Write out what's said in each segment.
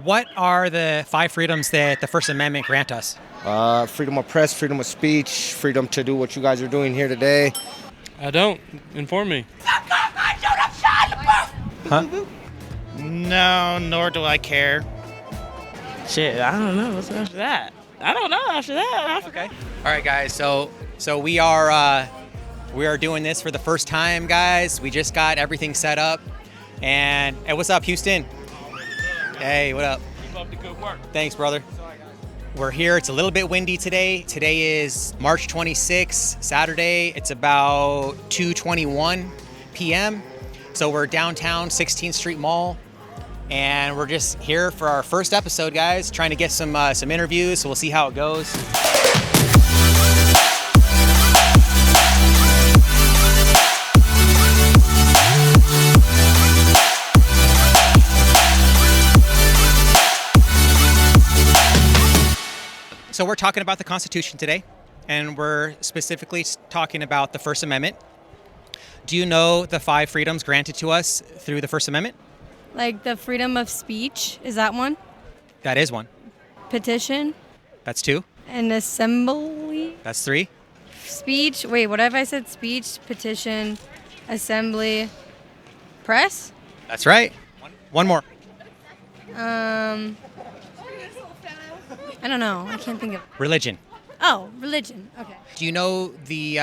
What are the 5 freedoms that the First Amendment grant us? Freedom of press, freedom of speech, freedom to do what you guys are doing here today. I don't. Inform me. Huh? No, nor do I care. Shit, I don't know. What's after that? I don't know after that. Okay. All right, guys. So we are doing this for the first time, guys. We just got everything set up, and hey, what's up, Houston? Hey, what up? Keep up the good work. Thanks, brother. We're here. It's a little bit windy today. Today is March 26th, Saturday. It's about 2:21 p.m. So we're downtown 16th Street Mall, and we're just here for our first episode, guys. Trying to get some interviews. So we'll see how it goes. So we're talking about the Constitution today, and we're specifically talking about the First Amendment. Do you know the 5 freedoms granted to us through the First Amendment? Like the freedom of speech, is that one? That is 1. Petition That's 2. and assembly. That's 3. Speech, wait, what have I said? Speech, petition, assembly, press? That's right. One more. I don't know. I can't think of. Religion. Oh, religion. Okay. Do you know the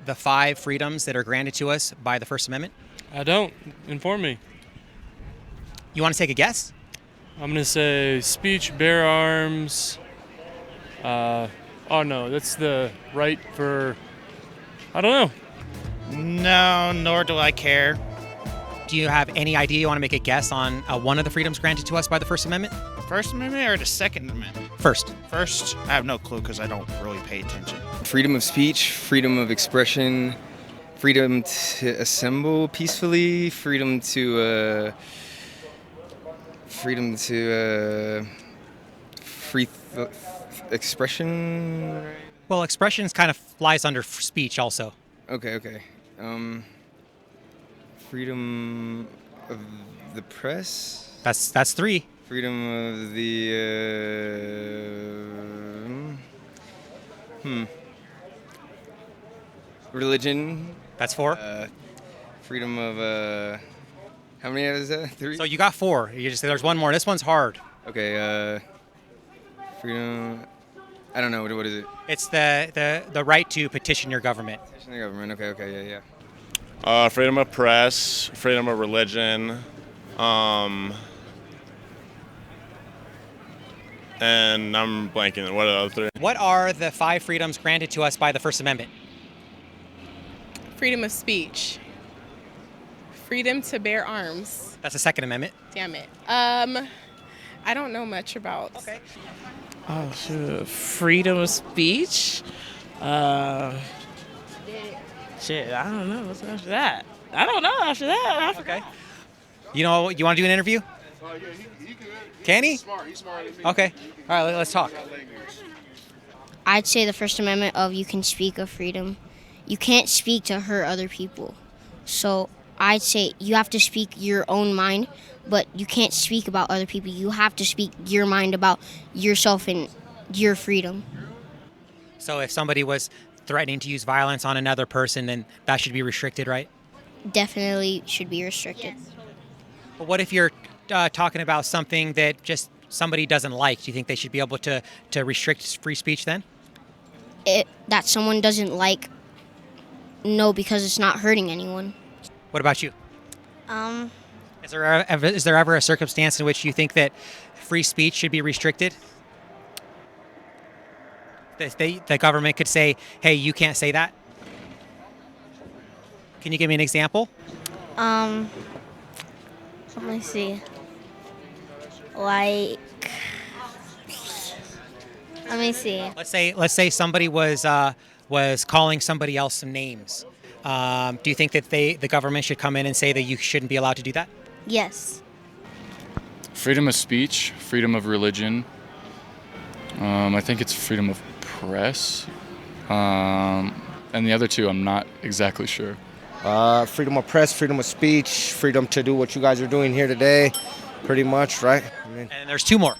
5 freedoms that are granted to us by the First Amendment? I don't. Inform me. You want to take a guess? I'm gonna say speech, bear arms. Oh no, that's the right for. I don't know. No, nor do I care. Do you have any idea? You want to make a guess on one of the freedoms granted to us by the First Amendment? First Amendment or the Second Amendment? First. First, I have no clue because I don't really pay attention. Freedom of speech, freedom of expression, freedom to assemble peacefully, freedom to expression. Well, expressions kind of flies under speech also. Okay. Freedom of the press. That's 3. Freedom of the religion. That's 4. Freedom of how many is that? 3. So you got 4. You just there's one more. This one's hard. Okay. Freedom. I don't know. What is it? It's the right to petition your government. Petition the government. Okay. Yeah. Freedom of press, freedom of religion, and I'm blanking. What are the other 3? What are the 5 freedoms granted to us by the First Amendment? Freedom of speech. Freedom to bear arms. That's the Second Amendment. Damn it. I don't know much about. Okay. Oh, shit. Freedom of speech? Shit, I don't know. What's after that? I don't know after that. Okay. You want to do an interview? Can he? He's smart. Okay. All right, let's talk. I'd say the First Amendment of you can speak of freedom. You can't speak to hurt other people. So I'd say you have to speak your own mind, but you can't speak about other people. You have to speak your mind about yourself and your freedom. So if somebody was threatening to use violence on another person, then that should be restricted, right? Definitely should be restricted. But what if you're talking about something that just somebody doesn't like? Do you think they should be able to restrict free speech then? That someone doesn't like, no, because it's not hurting anyone. What about you? Is there ever a circumstance in which you think that free speech should be restricted? The government could say, hey, you can't say that? Can you give me an example? Let me see. Let me see. Let's say somebody was calling somebody else some names. Do you think that the government should come in and say that you shouldn't be allowed to do that? Yes. Freedom of speech, freedom of religion. I think it's freedom of press. And the other 2, I'm not exactly sure. Freedom of press, freedom of speech, freedom to do what you guys are doing here today. pretty much, right? I mean, And there's two more.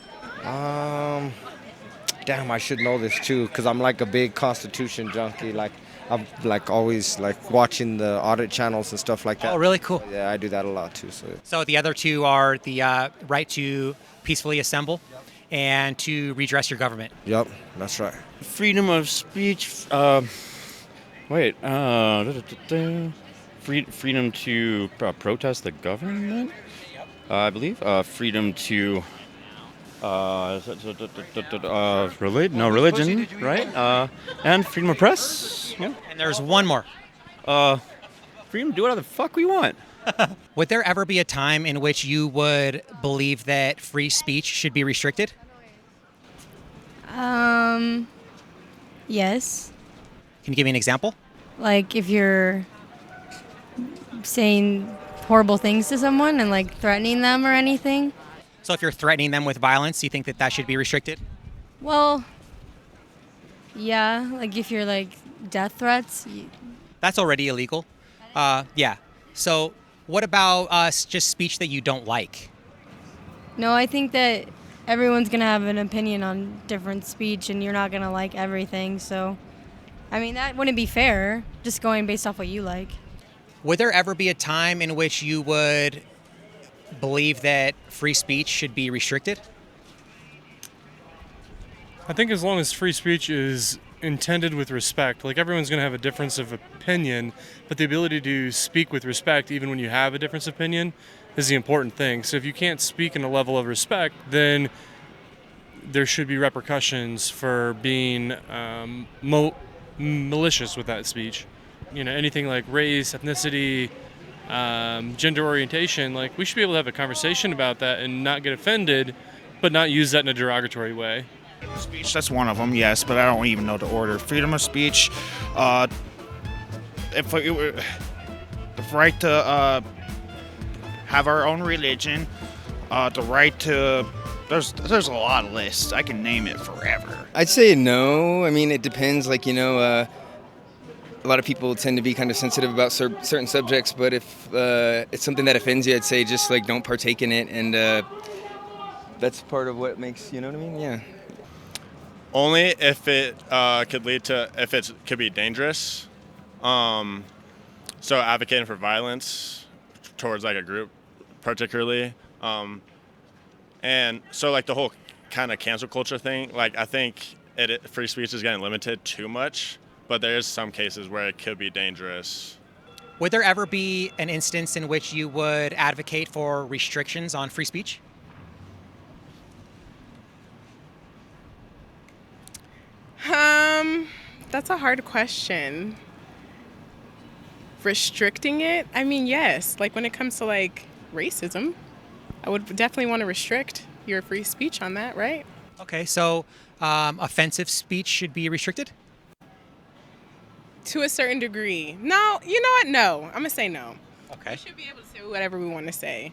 damn, I should know this too, because I'm like a big Constitution junkie. Like, I'm like always like watching the Audit Channels and stuff like that. Oh, really cool. Yeah, I do that a lot too. So So the other two are the right to peacefully assemble and to redress your government. yep, that's right. Freedom of speech. Freedom to protest the government. I believe. Freedom to. Religion, right? And freedom of press. Yeah. And there's one more. Freedom to do whatever the fuck we want. Would there ever be a time in which you would believe that free speech should be restricted? Yes. Can you give me an example? Like if you're saying horrible things to someone and like threatening them or anything. So if you're threatening them with violence, you think that that should be restricted? Well, yeah, like if you're like death threats. That's already illegal. Yeah. So what about just speech that you don't like? No, I think that everyone's going to have an opinion on different speech and you're not going to like everything. So, I mean, that wouldn't be fair, just going based off what you like. Would there ever be a time in which you would believe that free speech should be restricted? I think as long as free speech is intended with respect, like everyone's going to have a difference of opinion, but the ability to speak with respect even when you have a difference of opinion is the important thing. So if you can't speak in a level of respect, then there should be repercussions for being malicious with that speech. You know, anything like race, ethnicity, gender orientation, like we should be able to have a conversation about that and not get offended, but not use that in a derogatory way. Speech, that's one of them, yes, but I don't even know the order. Freedom of speech, the right to have our own religion, the right to. There's a lot of lists. I can name it forever. I'd say no. I mean, it depends. Like, a lot of people tend to be kind of sensitive about certain subjects, but if it's something that offends you, I'd say just like don't partake in it, and that's part of what makes, you know what I mean? Yeah. Only if it could be dangerous. So advocating for violence towards like a group, particularly, and so like the whole kind of cancel culture thing. Like I think free speech is getting limited too much, but there is some cases where it could be dangerous. Would there ever be an instance in which you would advocate for restrictions on free speech? That's a hard question. Restricting it? I mean, yes. Like when it comes to like racism, I would definitely want to restrict your free speech on that, right? Okay, so offensive speech should be restricted? To a certain degree. No, you know what? No. I'm going to say no. Okay. We should be able to say whatever we want to say.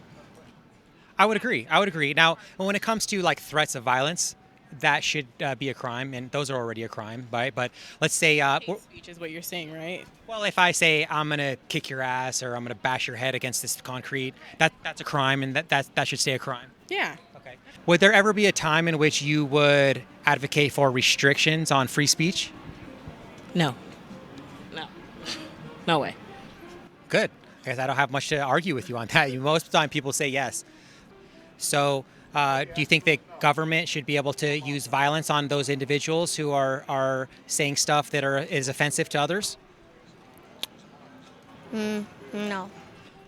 I would agree. Now, when it comes to like threats of violence, that should be a crime, and those are already a crime, right? But let's say... hate speech is what you're saying, right? Well, if I say I'm going to kick your ass or I'm going to bash your head against this concrete, that's a crime, and that should stay a crime. Yeah. Okay. Would there ever be a time in which you would advocate for restrictions on free speech? No. No way. Good. I guess I don't have much to argue with you on that. Most of the time people say yes. So do you think that government should be able to use violence on those individuals who are saying stuff that is offensive to others? No.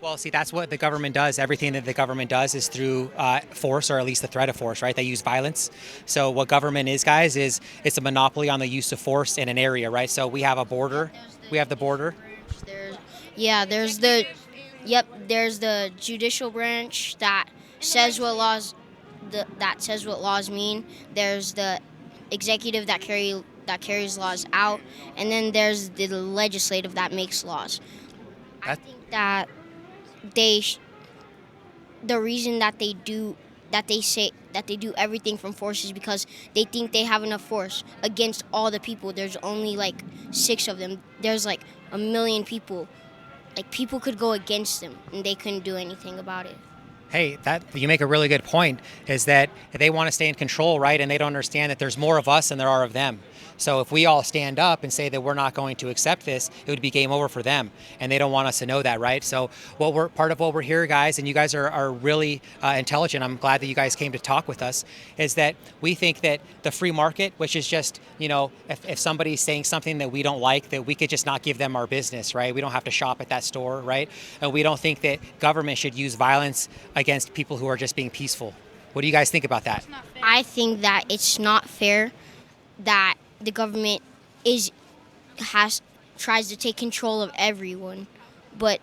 Well, see, that's what the government does. Everything that the government does is through force, or at least the threat of force, right? They use violence. So what government is, guys, is it's a monopoly on the use of force in an area, right? So we have a border. We have the border. There's the judicial branch that says what laws mean. There's the executive that carries laws out, and then there's the legislative that makes laws. I think that the reason that they do everything from force is because they think they have enough force against all the people. There's only like 6 of them. There's like 1 million people. Like people could go against them and they couldn't do anything about it. Hey, that you make a really good point, is that they want to stay in control, right? And they don't understand that there's more of us than there are of them. So if we all stand up and say that we're not going to accept this, it would be game over for them. And they don't want us to know that, right? So part of what we're here, guys, and you guys are really intelligent. I'm glad that you guys came to talk with us, is that we think that the free market, which is just, if somebody's saying something that we don't like, that we could just not give them our business, right? We don't have to shop at that store, right? And we don't think that government should use violence against people who are just being peaceful. What do you guys think about that? I think that it's not fair that the government tries to take control of everyone, but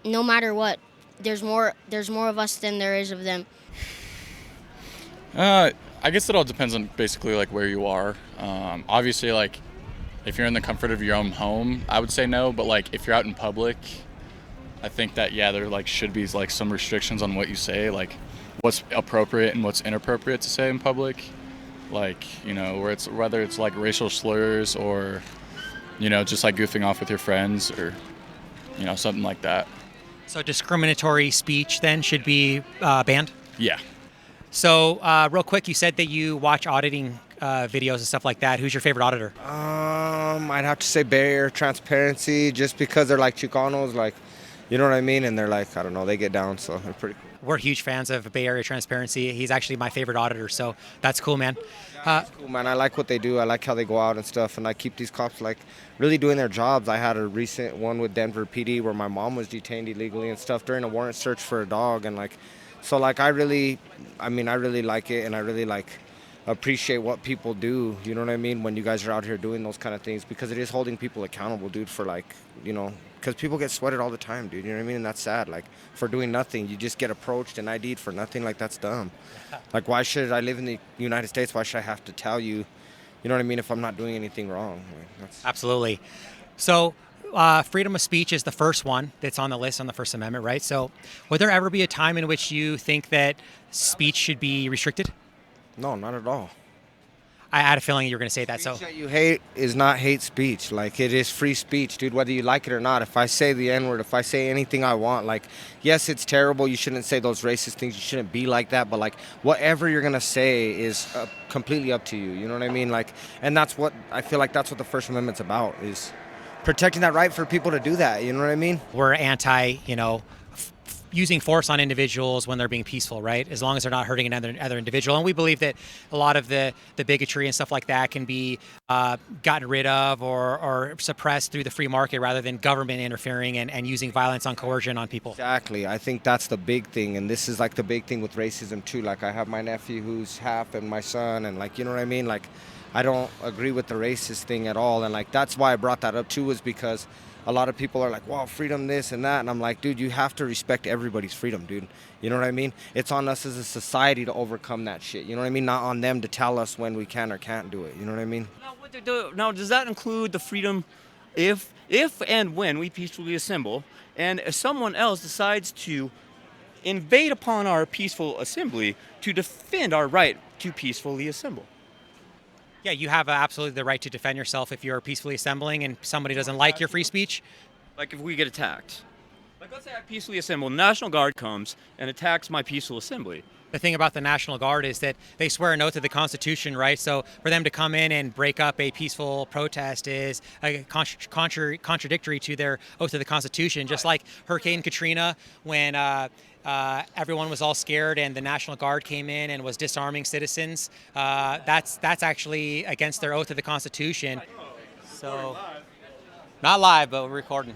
no matter what, there's more of us than there is of them. I guess it all depends on basically like where you are. Obviously, like if you're in the comfort of your own home, I would say no. But like if you're out in public, I think that there like should be like some restrictions on what you say, like what's appropriate and what's inappropriate to say in public. Like, whether it's like racial slurs or, just like goofing off with your friends or, something like that. So discriminatory speech then should be banned? Yeah. So real quick, you said that you watch auditing videos and stuff like that. Who's your favorite auditor? I'd have to say Bay Area Transparency, just because they're like Chicanos, like, you know what I mean? And they're like, I don't know, they get down, so they're pretty cool. We're huge fans of Bay Area Transparency. He's actually my favorite auditor, so that's cool, man. That's cool, man. I like what they do. I like how they go out and stuff, and I keep these cops like really doing their jobs. I had a recent one with Denver PD where my mom was detained illegally and stuff during a warrant search for a dog, and I really like it, and I really appreciate what people do. You know what I mean? When you guys are out here doing those kind of things, because it is holding people accountable, dude. For because people get sweated all the time, dude. You know what I mean? And that's sad. Like, for doing nothing, you just get approached and ID'd for nothing. Like, that's dumb. Like, why should I live in the United States? Why should I have to tell you, you know what I mean, if I'm not doing anything wrong? Absolutely. So freedom of speech is the first one that's on the list on the First Amendment, right? So would there ever be a time in which you think that speech should be restricted? No, not at all. I had a feeling you were going to say that. Speech that you hate is not hate speech. Like, it is free speech, dude, whether you like it or not. If I say the N-word, if I say anything I want, like, yes, it's terrible. You shouldn't say those racist things. You shouldn't be like that. But, like, whatever you're going to say is completely up to you. You know what I mean? Like, and that's what I feel like that's what the First Amendment's about, is protecting that right for people to do that. You know what I mean? We're anti, using force on individuals when they're being peaceful, right? As long as they're not hurting another individual. And we believe that a lot of the bigotry and stuff like that can be gotten rid of or suppressed through the free market rather than government interfering and using violence on coercion on people. Exactly. I think that's the big thing. And this is like the big thing with racism too. Like, I have my nephew who's half and my son, and like, you know what I mean? Like, I don't agree with the racist thing at all. And like, that's why I brought that up too, was because a lot of people are like, wow, freedom this and that. And I'm like, dude, you have to respect everybody's freedom, dude. You know what I mean? It's on us as a society to overcome that shit. You know what I mean? Not on them to tell us when we can or can't do it. You know what I mean? Now, does that include the freedom if and when we peacefully assemble and someone else decides to invade upon our peaceful assembly to defend our right to peacefully assemble? Yeah, you have absolutely the right to defend yourself if you're peacefully assembling and somebody doesn't like your free speech. Like if we get attacked. Like, let's say I peacefully assemble, National Guard comes and attacks my peaceful assembly. The thing about the National Guard is that they swear an oath to the Constitution, right? So for them to come in and break up a peaceful protest is contradictory to their oath to the Constitution. Just like Hurricane Katrina, when everyone was all scared and the National Guard came in and was disarming citizens. That's actually against their oath to the Constitution. So, not live, but we're recording.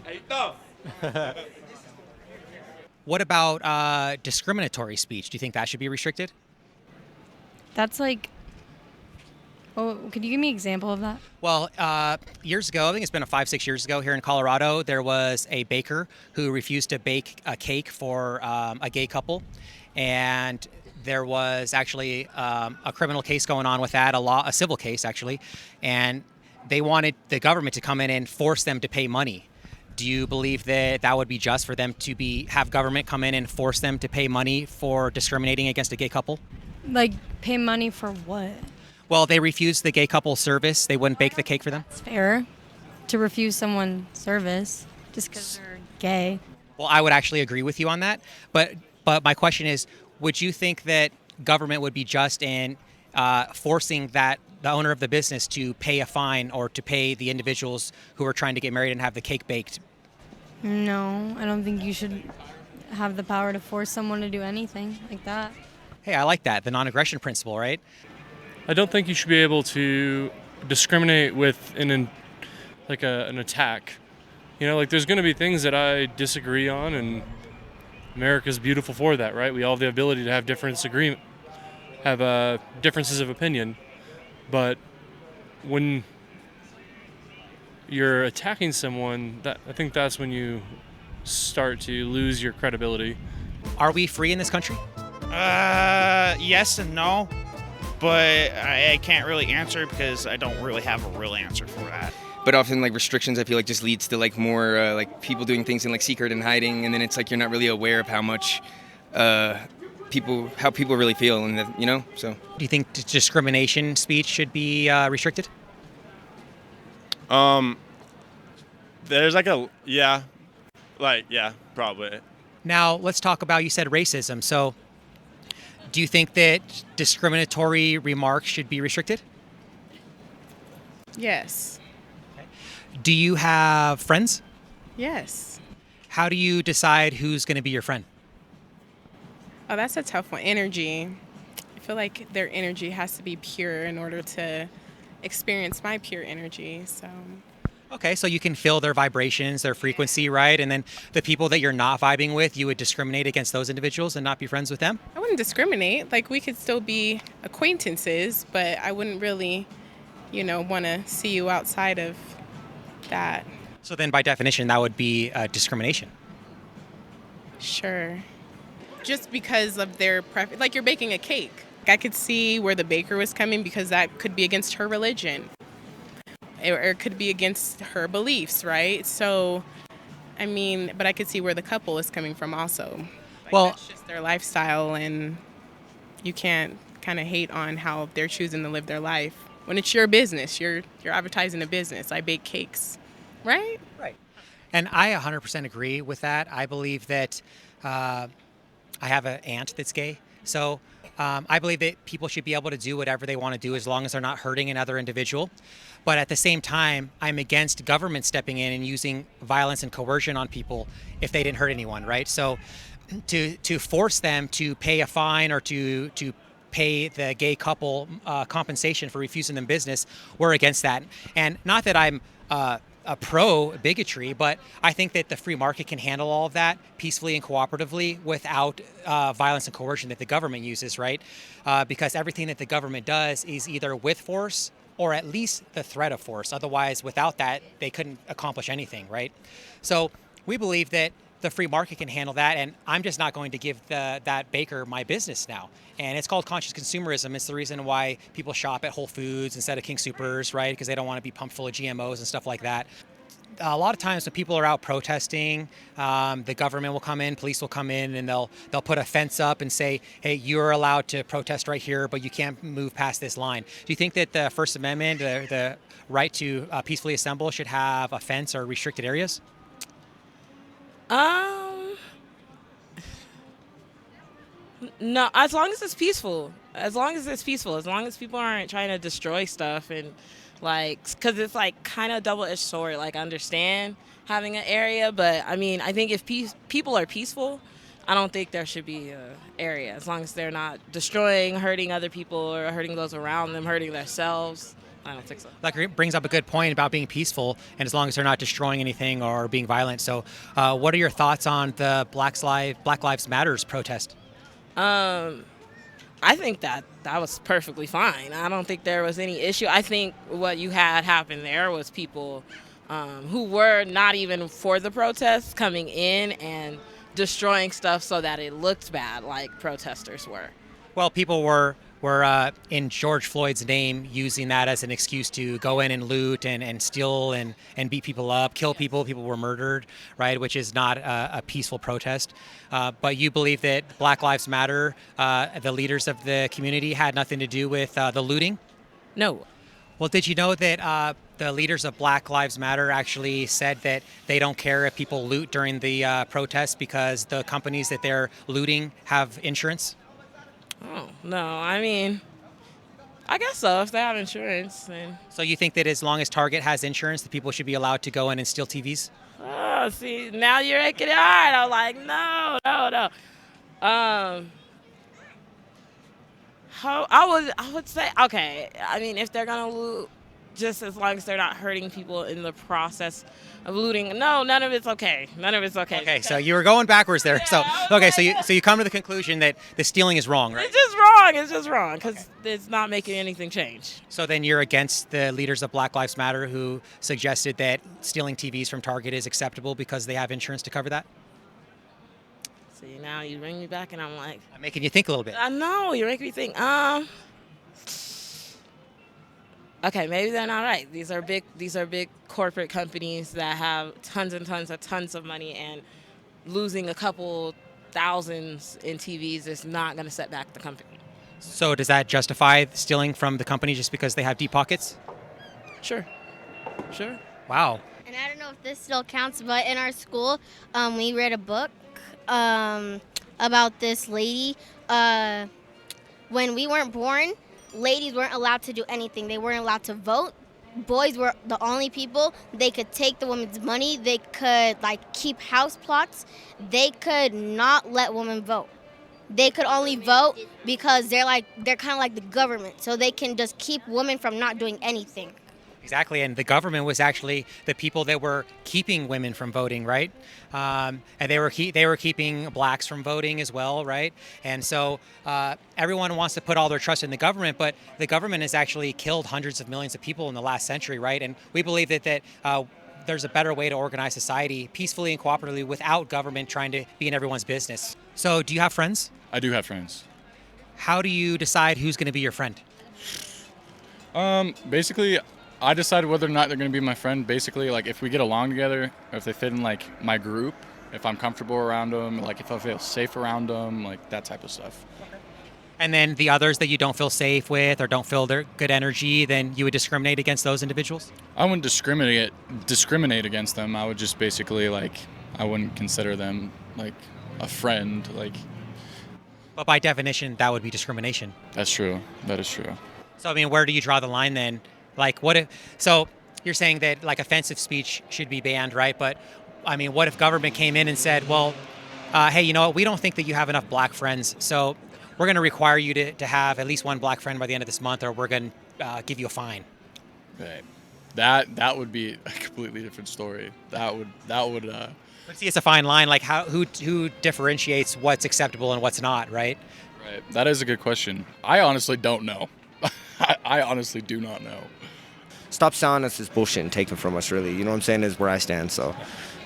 What about discriminatory speech? Do you think that should be restricted? That's like, could you give me an example of that? Well, years ago, I think it's been 5-6 years ago here in Colorado, there was a baker who refused to bake a cake for a gay couple. And there was actually a criminal case going on with that, a civil case actually. And they wanted the government to come in and force them to pay money. Do you believe that that would be just for them to have government come in and force them to pay money for discriminating against a gay couple? Like, pay money for what? Well, they refused the gay couple service. They wouldn't bake the cake for them. It's fair to refuse someone service just because they're gay. Well, I would actually agree with you on that. But But my question is, would you think that government would be just in forcing the owner of the business to pay a fine or to pay the individuals who are trying to get married and have the cake baked? No, I don't think you should have the power to force someone to do anything like that. Hey, I like that, the non-aggression principle, right? I don't think you should be able to discriminate with an attack. You know, like there's going to be things that I disagree on, and America's beautiful for that, right? We all have the ability to have differences of opinion, but when you're attacking someone, I think that's when you start to lose your credibility. Are we free in this country? Yes and no, but I can't really answer because I don't really have a real answer for that. But often, like, restrictions, I feel like just leads to like more like people doing things in like secret and hiding, and then it's like you're not really aware of how much how people really feel, and so. Do you think discrimination speech should be restricted? There's probably. Now let's talk about, you said racism. So do you think that discriminatory remarks should be restricted? Yes. Do you have friends? Yes. How do you decide who's going to be your friend? Oh, that's a tough one. Energy. I feel like their energy has to be pure in order to experience my pure energy. So. Okay, so you can feel their vibrations, their frequency, right? And then the people that you're not vibing with, you would discriminate against those individuals and not be friends with them? I wouldn't discriminate. Like, we could still be acquaintances, but I wouldn't really, want to see you outside of that. So then by definition, that would be discrimination. Sure. Just because of their preference. Like, you're baking a cake. I could see where the baker was coming because that could be against her religion. Or it could be against her beliefs, right? So, but I could see where the couple is coming from also. That's just their lifestyle, and you can't kind of hate on how they're choosing to live their life. When it's your business, you're advertising a business. I bake cakes, right? Right. And I 100% agree with that. I believe that I have an aunt that's gay. So I believe that people should be able to do whatever they want to do as long as they're not hurting another individual. But at the same time, I'm against government stepping in and using violence and coercion on people if they didn't hurt anyone, right? So to force them to pay a fine or to pay the gay couple compensation for refusing them business, we're against that. And not that I'm a pro bigotry, but I think that the free market can handle all of that peacefully and cooperatively without violence and coercion that the government uses, right? Because everything that the government does is either with force or at least the threat of force. Otherwise, without that, they couldn't accomplish anything, right? So we believe that the free market can handle that, and I'm just not going to give that baker my business now. And it's called conscious consumerism. It's the reason why people shop at Whole Foods instead of King Soopers, right? Because they don't want to be pumped full of GMOs and stuff like that. A lot of times when people are out protesting, the government will come in, police will come in, and they'll put a fence up and say, hey, you're allowed to protest right here, but you can't move past this line. Do you think that the First Amendment, the right to peacefully assemble, should have a fence or restricted areas? No, as long as it's peaceful. As long as people aren't trying to destroy stuff and because it's kind of double-edged sword. I understand having an area, but I think if people are peaceful, I don't think there should be an area as long as they're not destroying, hurting other people or hurting those around them, hurting themselves. I don't think so. That brings up a good point about being peaceful, and as long as they're not destroying anything or being violent. So what are your thoughts on the Black Lives Matters protest? I think that was perfectly fine. I don't think there was any issue. I think what you had happen there was people who were not even for the protest coming in and destroying stuff so that it looked bad, like protesters were. Well, people were in George Floyd's name using that as an excuse to go in and loot and steal and beat people up, kill people. People were murdered, right, which is not a peaceful protest. But you believe that Black Lives Matter, the leaders of the community, had nothing to do with the looting? No. Well, did you know that the leaders of Black Lives Matter actually said that they don't care if people loot during the protest because the companies that they're looting have insurance? Oh, no. I mean, I guess so. If they have insurance, then. So you think that as long as Target has insurance, the people should be allowed to go in and steal TVs? Oh, see, now you're making it hard. I'm like, no. I would say, okay. I mean, if they're gonna loot, just as long as they're not hurting people in the process of looting. No, none of it's okay. Okay, so you were going backwards there. So okay, so you come to the conclusion that the stealing is wrong, right? It's just wrong because it's not making anything change. So then you're against the leaders of Black Lives Matter who suggested that stealing TVs from Target is acceptable because they have insurance to cover that? See, now you bring me back and I'm like, I'm making you think a little bit. I know, you're making me think. Okay, maybe they're not right. These are big corporate companies that have tons of money, and losing a couple thousands in TVs is not going to set back the company. So does that justify stealing from the company just because they have deep pockets? Sure. Wow. And I don't know if this still counts, but in our school, we read a book about this lady. When we weren't born, ladies weren't allowed to do anything. They weren't allowed to vote. Boys were the only people. They could take the women's money. They could keep house plots. They could not let women vote. They could only vote because they're kind of like the government, so they can just keep women from not doing anything. Exactly, and the government was actually the people that were keeping women from voting, right? And they were keeping blacks from voting as well, right? And so everyone wants to put all their trust in the government, but the government has actually killed hundreds of millions of people in the last century, right? And we believe that there's a better way to organize society peacefully and cooperatively without government trying to be in everyone's business. So do you have friends? I do have friends. How do you decide who's going to be your friend? Basically, I decide whether or not they're going to be my friend. Basically, if we get along together, or if they fit in my group, if I'm comfortable around them, if I feel safe around them, that type of stuff. And then the others that you don't feel safe with or don't feel their good energy, then you would discriminate against those individuals? I wouldn't discriminate against them. I would just basically I wouldn't consider them a friend. But by definition, that would be discrimination. That's true. That is true. So I mean, where do you draw the line then? What if? So you're saying that offensive speech should be banned, right? But I mean, what if government came in and said, well, hey, you know what? We don't think that you have enough black friends, so we're going to require you to have at least one black friend by the end of this month, or we're going to give you a fine. Right. That would be a completely different story. That would. But see, it's a fine line. Who differentiates what's acceptable and what's not, right? Right. That is a good question. I honestly don't know. I honestly do not know. Stop selling us this bullshit and taking from us, really. You know what I'm saying, is where I stand. So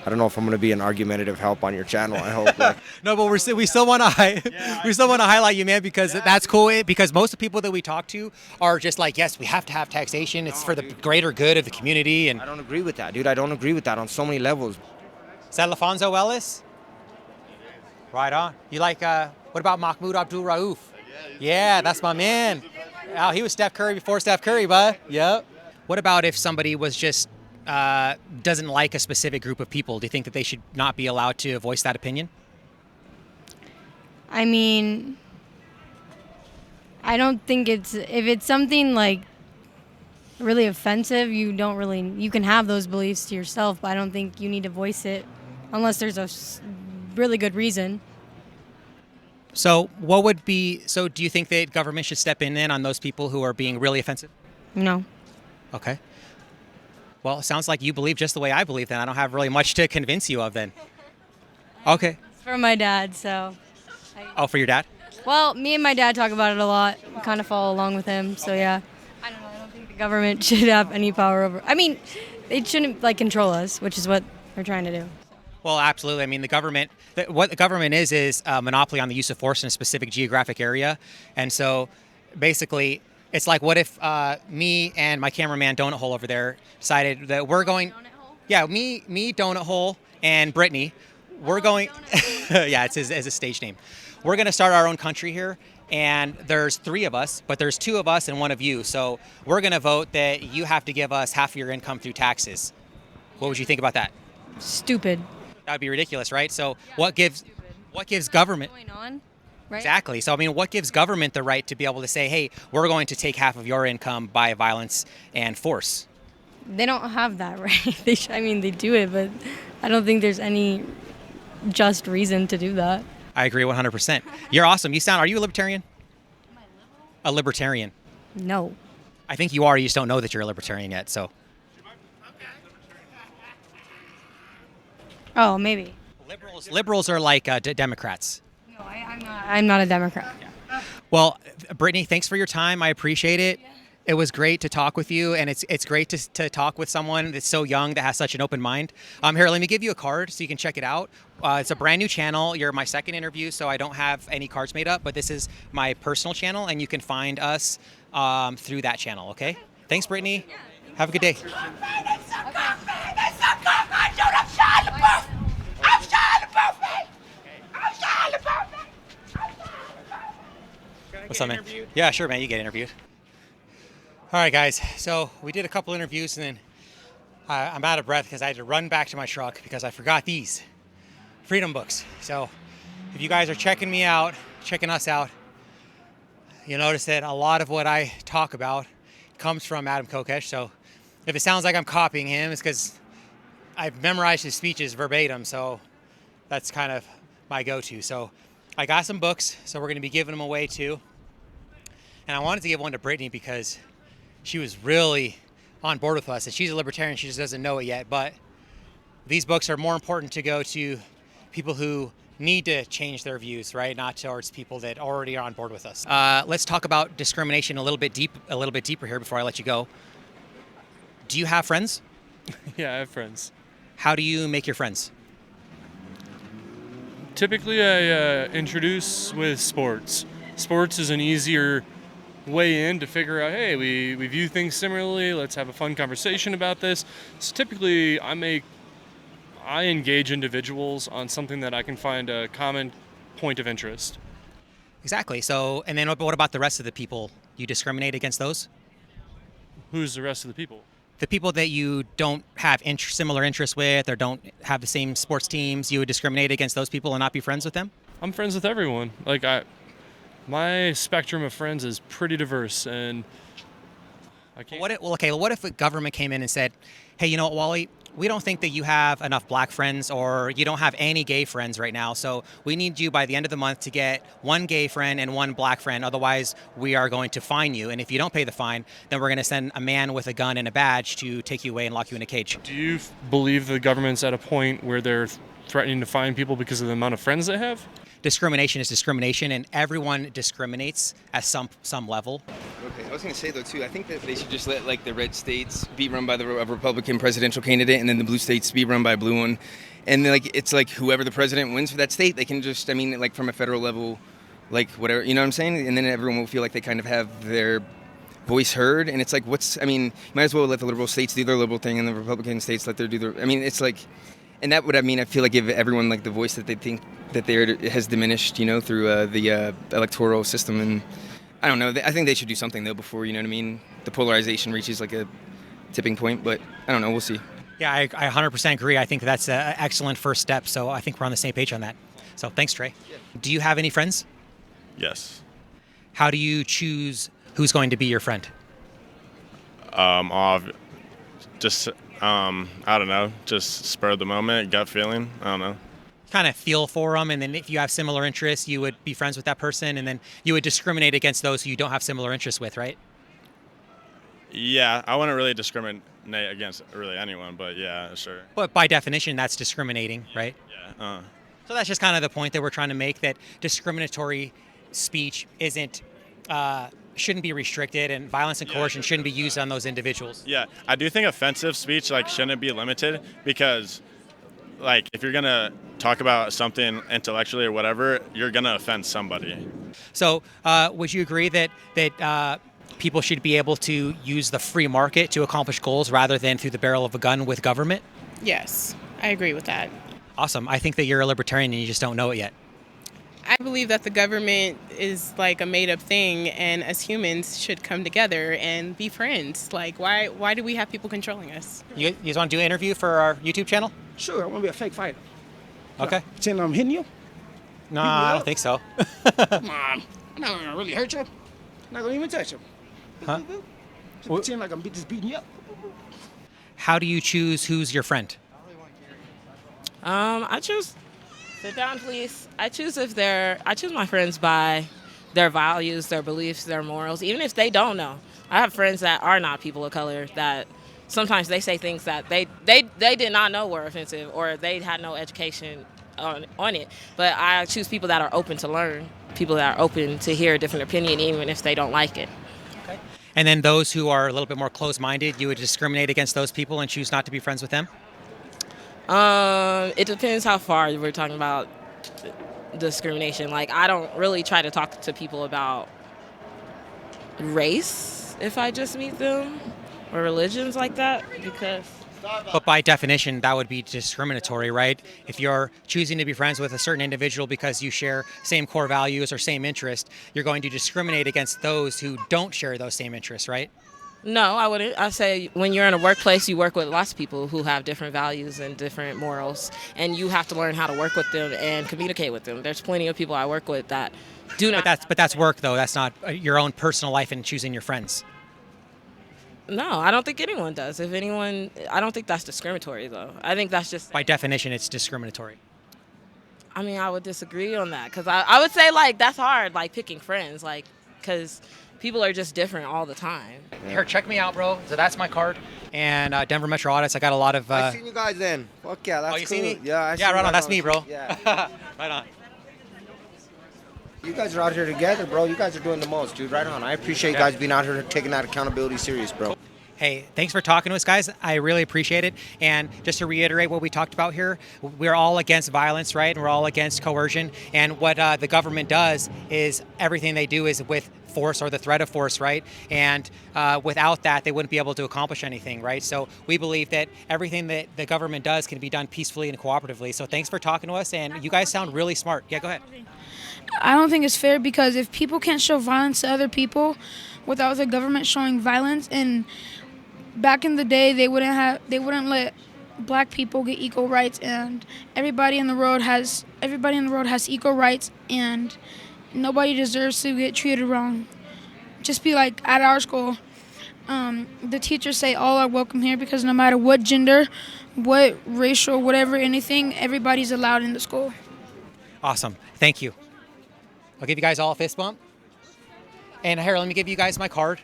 I don't know if I'm going to be an argumentative help on your channel. I hope. No, but we still want to highlight you, man, because that's cool. Because most of the people that we talk to are just yes, we have to have taxation. It's for the greater good of the community. And I don't agree with that, dude. I don't agree with that on so many levels. Is that Lafonso Ellis? Right on. You what about Mahmoud Abdul Rauf? Yeah, that's my man. Oh, he was Steph Curry before Steph Curry, bud. Yep. What about if somebody was just doesn't like a specific group of people? Do you think that they should not be allowed to voice that opinion? I mean, I don't think if it's something really offensive, you can have those beliefs to yourself, but I don't think you need to voice it unless there's a really good reason. So do you think that government should step in on those people who are being really offensive? No. Okay. Well, it sounds like you believe just the way I believe then. I don't have really much to convince you of then. Okay. It's for my dad, so. Oh, for your dad? Well, me and my dad talk about it a lot. I kind of follow along with him, so yeah. I don't know. I don't think the government should have any power over. I mean, they shouldn't control us, which is what they're trying to do. Well, absolutely. I mean, what the government is a monopoly on the use of force in a specific geographic area. And so basically, it's what if me and my cameraman Doughnut Hole over there decided that we're going... Doughnut Hole? Yeah, me, Doughnut Hole, and Brittany. We're going... Yeah, it's a stage name. We're going to start our own country here, and there's 3 of us, but there's 2 of us and 1 of you. So we're going to vote that you have to give us half of your income through taxes. What would you think about that? Stupid. That would be ridiculous, right? So what gives government Going on, right? exactly? So I mean, what gives government the right to be able to say, "Hey, we're going to take half of your income by violence and force"? They don't have that right. They do it, but I don't think there's any just reason to do that. I agree 100%. You're awesome. Are you a libertarian? Am I liberal? A libertarian. No. I think you are. You just don't know that you're a libertarian yet. So Oh, maybe. liberals are like Democrats. No, I'm not a Democrat. Well, Brittany, thanks for your time. I appreciate it. It was great to talk with you, and it's great to talk with someone that's so young that has such an open mind. Here, let me give you a card so you can check it out. It's a brand new channel. You're my second interview, so I don't have any cards made up, but this is my personal channel, and you can find us through that channel, okay? Thanks, Brittany. Have a good day. What's up, man? Yeah, sure, man. You get interviewed. All right, guys. So we did a couple interviews, and then I'm out of breath because I had to run back to my truck because I forgot these Freedom books. So if you guys are checking us out, you'll notice that a lot of what I talk about comes from Adam Kokesh. So if it sounds like I'm copying him, it's because I've memorized his speeches verbatim. So that's kind of my go-to. So I got some books, so we're going to be giving them away too. And I wanted to give one to Brittany because she was really on board with us. And she's a libertarian, she just doesn't know it yet. But these books are more important to go to people who need to change their views, right? Not towards people that already are on board with us. Let's talk about discrimination a little bit deeper here before I let you go. Do you have friends? Yeah, I have friends. How do you make your friends? Typically, I introduce with sports. Sports is an easier way in to figure out, hey, we view things similarly. Let's have a fun conversation about this. So typically, I engage individuals on something that I can find a common point of interest. Exactly. So, and then what about the rest of the people? You discriminate against those? Who's the rest of the people? The people that you don't have similar interests with or don't have the same sports teams, you would discriminate against those people and not be friends with them? I'm friends with everyone. My spectrum of friends is pretty diverse, and I can't. What if the government came in and said, hey, you know what, Wally? We don't think that you have enough black friends or you don't have any gay friends right now. So we need you by the end of the month to get 1 gay friend and 1 black friend. Otherwise, we are going to fine you. And if you don't pay the fine, then we're going to send a man with a gun and a badge to take you away and lock you in a cage. Do you believe the government's at a point where they're threatening to fine people because of the amount of friends they have? Discrimination is discrimination, and everyone discriminates at some level. Okay, I was going to say, though, too, I think that they should just let, the red states be run by the Republican presidential candidate, and then the blue states be run by a blue one. And, it's whoever the president wins for that state, they can just, from a federal level, whatever, you know what I'm saying? And then everyone will feel like they kind of have their voice heard, and it's you might as well let the liberal states do their liberal thing, and the Republican states let their do their, and that would, I feel like give everyone, the voice that they think that has diminished, through the electoral system. And I don't know. I think they should do something, though, before, the polarization reaches, a tipping point. But I don't know. We'll see. Yeah, I 100% agree. I think that's an excellent first step. So I think we're on the same page on that. So thanks, Trey. Yeah. Do you have any friends? Yes. How do you choose who's going to be your friend? I don't know, just spur of the moment, gut feeling. I don't know. Kind of feel for them, and then if you have similar interests, you would be friends with that person, and then you would discriminate against those who you don't have similar interests with, right? Yeah, I wouldn't really discriminate against really anyone, but yeah, sure. But by definition, that's discriminating, right? Yeah. So that's just kind of the point that we're trying to make, that discriminatory speech shouldn't be restricted, and violence and coercion shouldn't be used on those individuals. Yeah, I do think offensive speech shouldn't be limited, because if you're gonna talk about something intellectually or whatever, you're gonna offend somebody. So would you agree that people should be able to use the free market to accomplish goals rather than through the barrel of a gun with government? Yes, I agree with that. Awesome. I think that you're a libertarian and you just don't know it yet. I believe that the government is like a made-up thing, and as humans should come together and be friends. Like, why do we have people controlling us? You guys want to do an interview for our YouTube channel? Sure, I want to be a fake fighter. Okay. Pretend I'm hitting you. No, I don't think so. Come on. I'm not going to really hurt you. I'm not going to even touch you. Huh? Just pretend like I'm just beating you up. How do you choose who's your friend? I choose. Sit down, please. I choose my friends by their values, their beliefs, their morals, even if they don't know. I have friends that are not people of color that sometimes they say things that they did not know were offensive, or they had no education on it. But I choose people that are open to learn, people that are open to hear a different opinion, even if they don't like it. Okay. And then those who are a little bit more closed-minded, you would discriminate against those people and choose not to be friends with them? It depends how far we're talking about discrimination. Like, I don't really try to talk to people about race if I just meet them, or religions like that, because... But by definition, that would be discriminatory, right? If you're choosing to be friends with a certain individual because you share same core values or same interest, you're going to discriminate against those who don't share those same interests, right? No, I wouldn't. I say when you're in a workplace, you work with lots of people who have different values and different morals, and you have to learn how to work with them and communicate with them. There's plenty of people I work with that do not. But that's work, though. That's not your own personal life and choosing your friends. No, I don't think anyone does. If anyone, I don't think that's discriminatory, though. I think that's just... By definition, it's discriminatory. I mean, I would disagree on that, because I would say, like, that's hard, like, picking friends, like, because people are just different all the time. Here, check me out, bro. So that's my card. And Denver Metro Audits, I got a lot of... I seen you guys then. Fuck yeah, that's oh, you cool. see me? Yeah, right on. That's me, bro. Yeah. Right on. You guys are out here together, bro. You guys are doing the most, dude. Right on. I appreciate you guys being out here taking that accountability serious, bro. Hey, thanks for talking to us, guys. I really appreciate it. And just to reiterate what we talked about here, we're all against violence, right? And we're all against coercion. And what the government does is everything they do is with force or the threat of force, right? And without that, they wouldn't be able to accomplish anything, right? So we believe that everything that the government does can be done peacefully and cooperatively. So thanks for talking to us. And you guys sound really smart. Yeah, go ahead. I don't think it's fair, because if people can't show violence to other people without the government showing violence, and back in the day they wouldn't let black people get equal rights, and everybody in the world has equal rights, and nobody deserves to get treated wrong. Just be like at our school, the teachers say all are welcome here, because no matter what gender, what racial, whatever, anything, everybody's allowed in the school. Awesome. Thank you. I'll give you guys all a fist bump. And here, let me give you guys my card.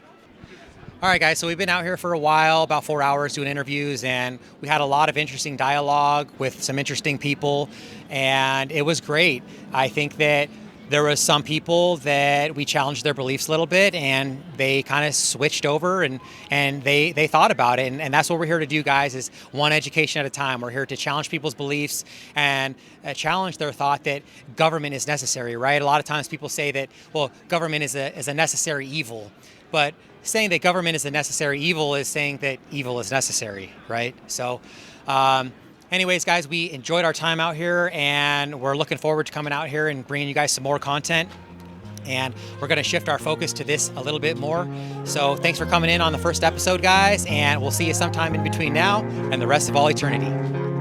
All right, guys, so we've been out here for a while, about 4 hours doing interviews, and we had a lot of interesting dialogue with some interesting people, and it was great. I think that there was some people that we challenged their beliefs a little bit, and they kind of switched over and they thought about it. And that's what we're here to do, guys, is one education at a time. We're here to challenge people's beliefs and challenge their thought that government is necessary, right? A lot of times people say that, well, government is a necessary evil. But saying that government is a necessary evil is saying that evil is necessary, right? So anyways, guys, we enjoyed our time out here, and we're looking forward to coming out here and bringing you guys some more content. And we're going to shift our focus to this a little bit more. So thanks for coming in on the first episode, guys, and we'll see you sometime in between now and the rest of all eternity.